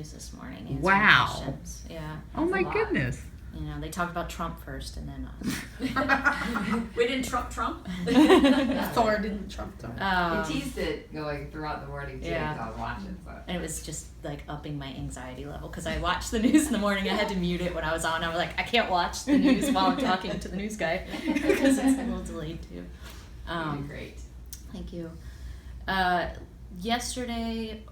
news this morning. Answering Wow. questions. Yeah. Oh my goodness. You know, they talked about Trump first and then us. We didn't Trump. Thor didn't Trump. We teased it going throughout the morning too, Yeah. so I was watching. So. And it was just like upping my anxiety level because I watched the news in the morning. I had to mute it when I was on. I was like, I can't watch the news while I'm talking to the news guy because it's a little delayed too. You did great. Thank you. Yesterday,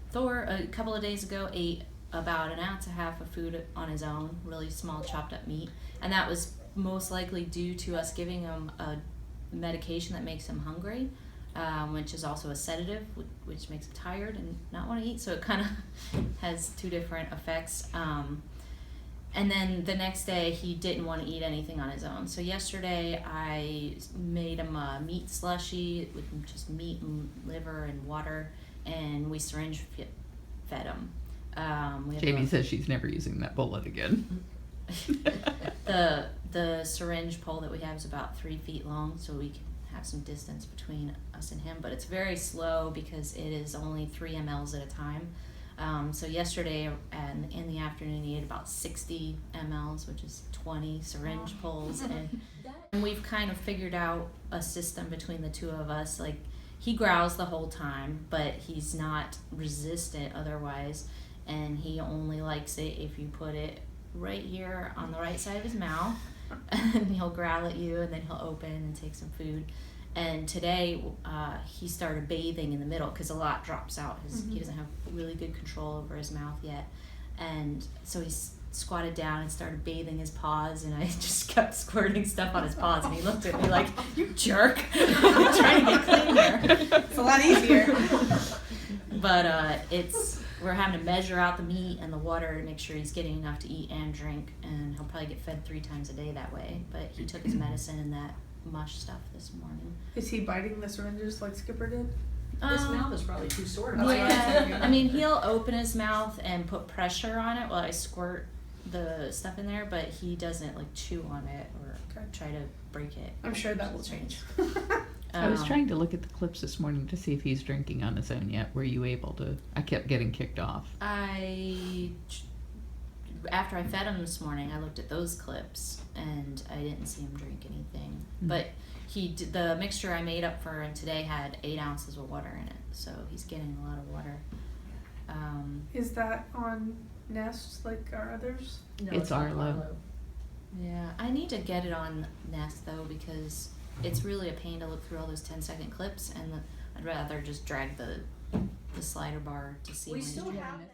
Thor, a couple of days ago, ate about 1.5 ounces of food on his own, really small chopped up meat, and that was most likely due to us giving him a medication that makes him hungry, which is also a sedative, which makes him tired and not want to eat, so it kind of has two different effects. And then the next day, he didn't want to eat anything on his own. So yesterday, I made him a meat slushy with just meat and liver and water, and we syringe fed him. Jamie says she's never using that bullet again. The syringe pole that we have is about 3 feet long, so we can have some distance between us and him. But it's very slow because it is only 3 mLs at a time. So yesterday and in the afternoon he ate about 60 mLs, which is 20 syringe poles, and we've kind of figured out a system between the two of us. Like, he growls the whole time, but he's not resistant otherwise, and he only likes it if you put it right here on the right side of his mouth, and he'll growl at you, and then he'll open and take some food. And today he started bathing in the middle because a lot drops out. He doesn't have really good control over his mouth yet. And so he squatted down and started bathing his paws, and I just kept squirting stuff on his paws, and he looked at me like, "You jerk." I'm trying to get clean here. It's a lot easier. But we're having to measure out the meat and the water to make sure he's getting enough to eat and drink, and he'll probably get fed 3 times a day that way. But he took his medicine and that mush stuff this morning. Is he biting the syringes like Skipper did? His mouth is probably too sore. Yeah, I mean, he'll open his mouth and put pressure on it while I squirt the stuff in there, but he doesn't like chew on it or try to break it. I'm sure that will change. I was trying to look at the clips this morning to see if he's drinking on his own yet. Were you able to? I kept getting kicked off. After I fed him this morning, I looked at those clips and I didn't see him drink anything. But the mixture I made up for him today had 8 ounces of water in it, so he's getting a lot of water. Is that on Nest like our others? No, It's Arlo. Arlo. Yeah, I need to get it on Nest though, because it's really a pain to look through all those 10-second clips, and I'd rather just drag the slider bar to see We when he's still doing have it.